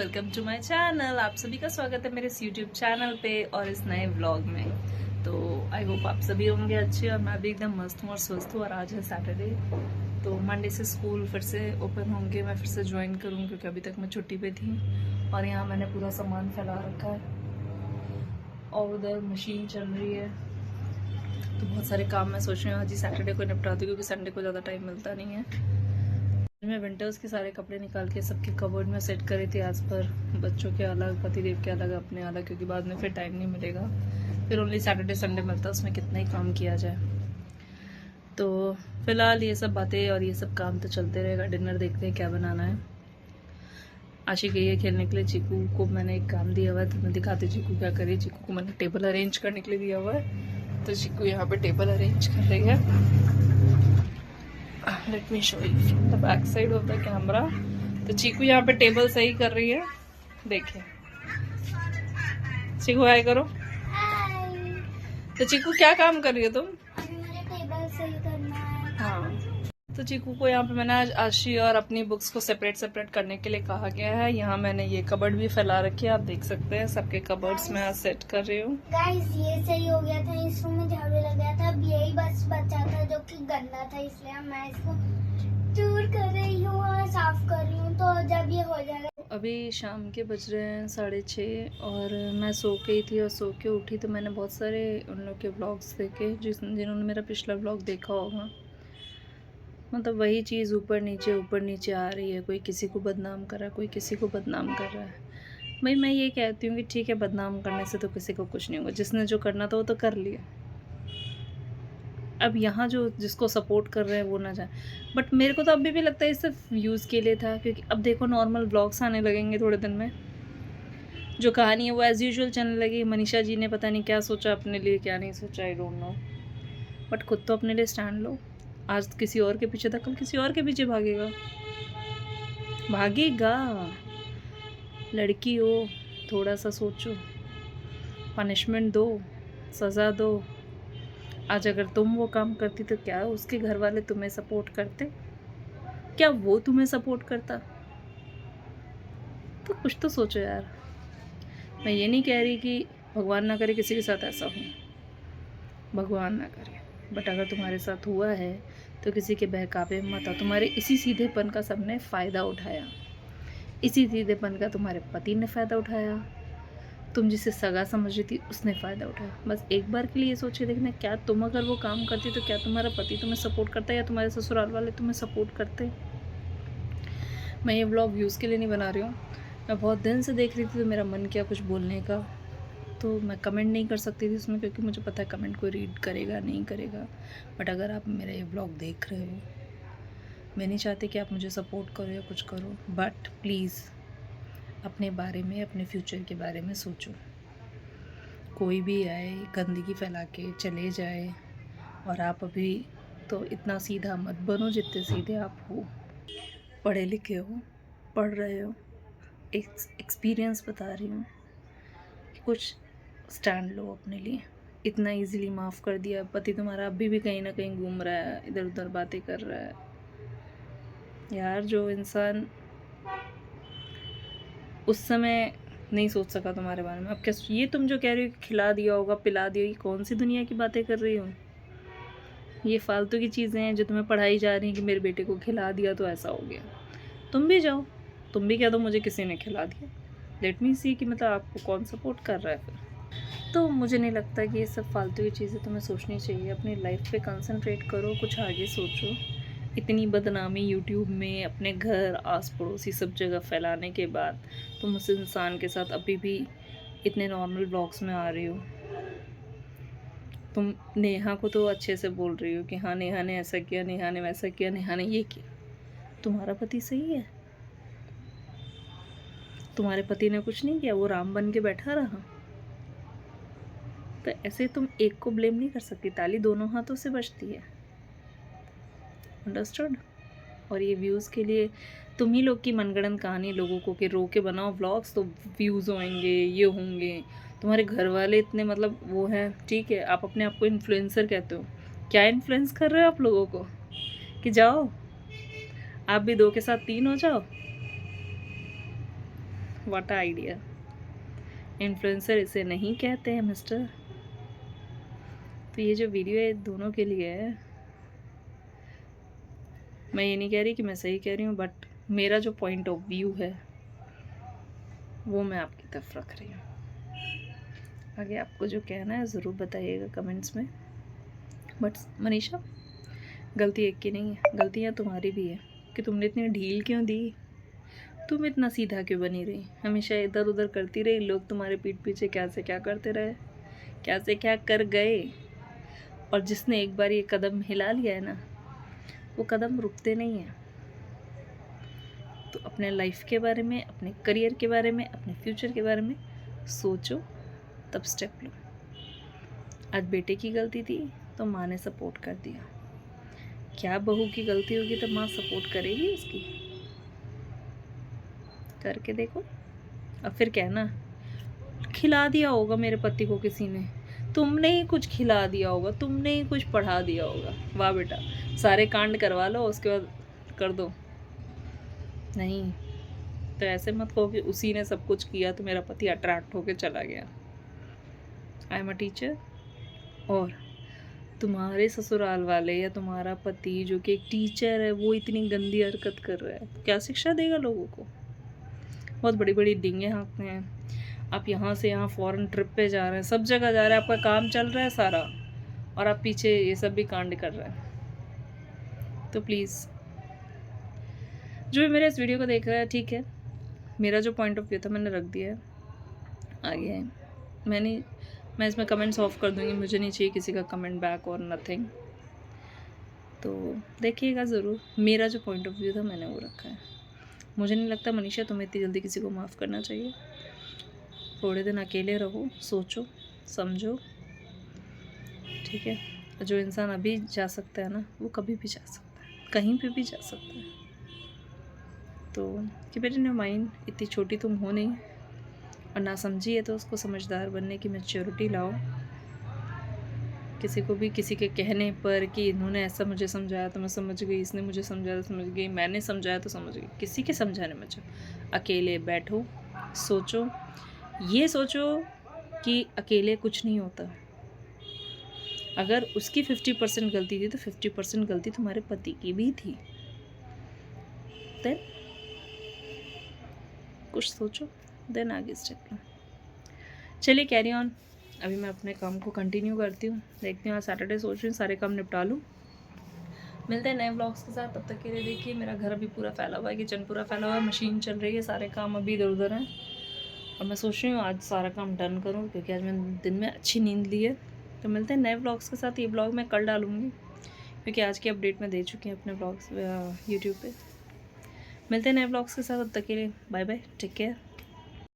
Welcome to my channel. आप सभी का स्वागत है मेरे इस यूट्यूब चैनल पे और इस नए व्लॉग में। तो आई होप आप सभी होंगे अच्छे और मैं भी एकदम मस्त हूँ और स्वस्थ हूँ। और आज है सैटरडे, तो मंडे से स्कूल फिर से ओपन होंगे, मैं फिर से ज्वाइन करूँ क्योंकि अभी तक मैं छुट्टी पे थी। और यहाँ मैंने पूरा सामान फैला रखा है और उधर मशीन चल रही है, तो बहुत सारे काम मैं सोच रही हूँ आज ही सैटरडे को निपटा दूँ क्योंकि संडे को ज़्यादा टाइम मिलता नहीं है। मैं विंटर्स के सारे कपड़े निकाल के सबके कबर्ड में सेट करी थी आज पर, बच्चों के अलग, पतिदेव के अलग, अपने अलग, क्योंकि बाद में फिर टाइम नहीं मिलेगा, फिर ओनली सैटरडे संडे मिलता है, उसमें कितना ही काम किया जाए। तो फिलहाल ये सब बातें और ये सब काम तो चलते रहेगा। डिनर देखते हैं क्या बनाना है। आशी गई है खेलने के लिए, चीकू को मैंने एक काम दिया हुआ है तो मैं दिखाती चीकू क्या करी। चीकू को मैंने टेबल अरेंज करने के लिए दिया हुआ है, तो चीकू यहाँ पे टेबल अरेंज कर रही है। Let me show you from the back side of the camera. तो चीकू यहाँ पे टेबल सही कर रही है, देखिए। चीकू हाय करो। तो चीकू क्या काम कर रही हो तुम? मुझे टेबल सही करना है। हाँ, तो चीकू को यहाँ पे मैंने आज आशी और अपनी बुक्स को सेपरेट करने के लिए कहा गया है। यहाँ मैंने ये कबर्ड भी फैला रखी है, आप देख सकते हैं। सबके कबर्ड्स में आज सेट कर रही हूँ। गाइस ये सही हो गया था, इस रूम में झाड़ू लग गया था, अब यही बस बचा था जो कि गंदा था, इसलिए मैं इसको चूर कर रही हूँ और साफ कर रही हूँ। तो जब ये हो जाएगा, अभी शाम के बज रहे हैं 6:30 और मैं सो गई थी और सो के उठी तो मैंने बहुत सारे उन लोग के ब्लॉग्स देखे जिन्होंने मेरा पिछला ब्लॉग देखा होगा। मतलब वही चीज़ ऊपर नीचे आ रही है। कोई किसी को बदनाम कर रहा है, कोई किसी को बदनाम कर रहा है। भाई मैं ये कहती हूँ कि ठीक है, बदनाम करने से तो किसी को कुछ नहीं होगा, जिसने जो करना था वो तो कर लिया। अब यहाँ जो जिसको सपोर्ट कर रहे हैं वो ना जाए। बट मेरे को तो अभी भी लगता है ये सिर्फ व्यूज़ के लिए था, क्योंकि अब देखो नॉर्मल ब्लॉग्स आने लगेंगे थोड़े दिन में। जो कहानी है वो एज़ यूजुअल चलने लगी। मनीषा जी ने पता नहीं क्या सोचा अपने लिए, क्या नहीं सोचा, आई डोंट नो। बट खुद तो अपने लिए स्टैंड लो। आज किसी और के पीछे था, कल किसी और के पीछे भागेगा। लड़की हो, थोड़ा सा सोचो, पनिशमेंट दो, सज़ा दो। आज अगर तुम वो काम करती तो क्या उसके घर वाले तुम्हें सपोर्ट करते? क्या वो तुम्हें सपोर्ट करता? तो कुछ तो सोचो यार। मैं ये नहीं कह रही कि भगवान ना करे किसी के साथ ऐसा हो, भगवान ना करे, बट अगर तुम्हारे साथ हुआ है तो किसी के बहकावे में मत आओ। तुम्हारे इसी सीधेपन का सबने फ़ायदा उठाया, इसी सीधेपन का तुम्हारे पति ने फ़ायदा उठाया, तुम जिसे सगा समझ रही थी उसने फ़ायदा उठाया। बस एक बार के लिए ये सोचे देखना, क्या तुम अगर वो काम करती तो क्या तुम्हारा पति तुम्हें सपोर्ट करता या तुम्हारे ससुराल वाले तुम्हें सपोर्ट करते? मैं ये व्लॉग व्यूज़ के लिए नहीं बना रही हूँ। मैं बहुत दिन से देख रही थी तो मेरा मन किया कुछ बोलने का, तो मैं कमेंट नहीं कर सकती थी उसमें क्योंकि मुझे पता है कमेंट कोई रीड करेगा नहीं करेगा। बट अगर आप मेरा ये व्लॉग देख रहे हो, मैं नहीं चाहती कि आप मुझे सपोर्ट करो या कुछ करो, बट प्लीज़ अपने बारे में, अपने फ्यूचर के बारे में सोचो। कोई भी आए गंदगी फैला के चले जाए, और आप अभी तो इतना सीधा मत बनो जितने सीधे आप हो। पढ़े लिखे हो, पढ़ रहे हो, एक्सपीरियंस बता रही हूँ, कुछ स्टैंड लो अपने लिए। इतना इजीली माफ़ कर दिया, पति तुम्हारा अभी भी कहीं ना कहीं घूम रहा है, इधर उधर बातें कर रहा है। यार जो इंसान उस समय नहीं सोच सका तुम्हारे बारे में, अब क्या ये तुम जो कह रही हो कि खिला दिया होगा, पिला दिया, ये कौन सी दुनिया की बातें कर रही हो? ये फालतू की चीज़ें हैं जो तुम्हें पढ़ाई जा रही हैं कि मेरे बेटे को खिला दिया तो ऐसा हो गया। तुम भी जाओ, तुम भी कह दो मुझे किसी ने खिला दिया। लेट मी सी कि मतलब आपको कौन सपोर्ट कर रहा है फिर। तो मुझे नहीं लगता कि ये सब फालतू की चीज़ें तुम्हें सोचनी चाहिए। अपनी लाइफ पे कंसंट्रेट करो, कुछ आगे सोचो। इतनी बदनामी यूट्यूब में, अपने घर, आस पड़ोसी सब जगह फैलाने के बाद तुम उस इंसान के साथ अभी भी इतने नॉर्मल ब्लॉग्स में आ रही हो। तुम नेहा को तो अच्छे से बोल रही हो कि हाँ नेहा ने ऐसा किया, नेहा ने वैसा किया, नेहा ने ये किया। तुम्हारा पति सही है? तुम्हारे पति ने कुछ नहीं किया, वो राम बन के बैठा रहा। तो ऐसे तुम एक को ब्लेम नहीं कर सकती, ताली दोनों हाथों से बजती है। अंडरस्टूड? और ये व्यूज़ के लिए तुम ही लोग की मनगढ़ंत कहानी लोगों को कि रो के बनाओ व्लॉग्स तो व्यूज़ होंगे, ये होंगे। तुम्हारे घर वाले इतने मतलब वो हैं, ठीक है, आप अपने आप को इन्फ्लुएंसर कहते हो, क्या इन्फ्लुएंस कर रहे हो आप लोगों को कि जाओ आप भी 2 के साथ 3 हो जाओ? What idea. इन्फ्लुएंसर इसे नहीं कहते हैं मिस्टर। तो ये जो वीडियो है दोनों के लिए है। मैं ये नहीं कह रही कि मैं सही कह रही हूँ, बट मेरा जो पॉइंट ऑफ व्यू है वो मैं आपकी तरफ रख रही हूँ। आगे आपको जो कहना है ज़रूर बताइएगा कमेंट्स में। बट मनीषा, गलती एक की नहीं है, गलतियाँ तुम्हारी भी है कि तुमने इतनी ढील क्यों दी। तुम इतना सीधा क्यों बनी रही, हमेशा इधर उधर करती रही। लोग तुम्हारे पीठ पीछे क्या से क्या करते रहे, क्या से क्या कर गए। और जिसने एक बार ये कदम हिला लिया है ना, वो कदम रुकते नहीं हैं। तो अपने लाइफ के बारे में, अपने करियर के बारे में, अपने फ्यूचर के बारे में सोचो, तब स्टेप लो। आज बेटे की गलती थी तो माँ ने सपोर्ट कर दिया। क्या बहू की गलती होगी तो माँ सपोर्ट करेगी उसकी? करके देखो। अब फिर कहना खिला दिया होगा मेरे पति को किसी ने, तुमने ही कुछ खिला दिया होगा, तुमने ही कुछ पढ़ा दिया होगा। वाह बेटा, सारे कांड करवा लो उसके बाद कर दो। नहीं तो ऐसे मत कहो कि उसी ने सब कुछ किया तो मेरा पति अट्रैक्ट होके चला गया। I am a teacher. और तुम्हारे ससुराल वाले या तुम्हारा पति जो कि एक टीचर है वो इतनी गंदी हरकत कर रहा है, क्या शिक्षा देगा लोगों को? बहुत बड़ी बड़ी डींगे हाँकते हैं। आप यहाँ से यहाँ फॉरेन ट्रिप पे जा रहे हैं, सब जगह जा रहे हैं, आपका काम चल रहा है सारा, और आप पीछे ये सब भी कांड कर रहे हैं। तो प्लीज़ जो भी मेरे इस वीडियो को देख रहा है, ठीक है, मेरा जो पॉइंट ऑफ व्यू था मैंने रख दिया है। आगे है मैं इसमें कमेंट्स ऑफ कर दूँगी, मुझे नहीं चाहिए किसी का कमेंट बैक और नथिंग। तो देखिएगा ज़रूर, मेरा जो पॉइंट ऑफ व्यू था मैंने वो रखा है। मुझे नहीं लगता मनीषा तुम्हें इतनी जल्दी किसी को माफ़ करना चाहिए। थोड़े दिन अकेले रहो, सोचो समझो, ठीक है। जो इंसान अभी जा सकता है ना, वो कभी भी जा सकता है, कहीं पे भी जा सकता है। तो keep it in your mind, इतनी छोटी तुम हो नहीं, और ना समझी है तो उसको समझदार बनने की मैच्योरिटी लाओ। किसी को भी किसी के कहने पर कि इन्होंने ऐसा मुझे समझाया तो मैं समझ गई, इसने मुझे समझाया तो समझ गई, मैंने समझाया तो समझ गई, किसी के समझाने में जाओ। अकेले बैठो, सोचो, ये सोचो कि अकेले कुछ नहीं होता। अगर उसकी 50% गलती थी तो 50% गलती तुम्हारे पति की भी थी। देन कुछ सोचो, देन आगे स्टेप लो। चलिए कैरी ऑन। अभी मैं अपने काम को कंटिन्यू करती हूँ, देखती हूँ आज सैटरडे, सोच रही हूँ सारे काम निपटा लूँ। मिलते हैं नए ब्लॉग्स के साथ, तब तक के लिए देखिए मेरा घर अभी पूरा फैला हुआ है, किचन पूरा फैला हुआ है, मशीन चल रही है, सारे काम अभी इधर उधर हैं। और मैं सोच रही हूँ आज सारा काम डन करूँ, क्योंकि आज मैंने दिन में अच्छी नींद ली है। तो मिलते हैं नए ब्लॉग्स के साथ। ये ब्लॉग मैं कल डालूँगी, क्योंकि आज की अपडेट मैं दे चुकी हूँ अपने ब्लॉग्स यूट्यूब पे। मिलते हैं नए ब्लॉग्स के साथ, तब तक के लिए बाय बाय, टेक केयर।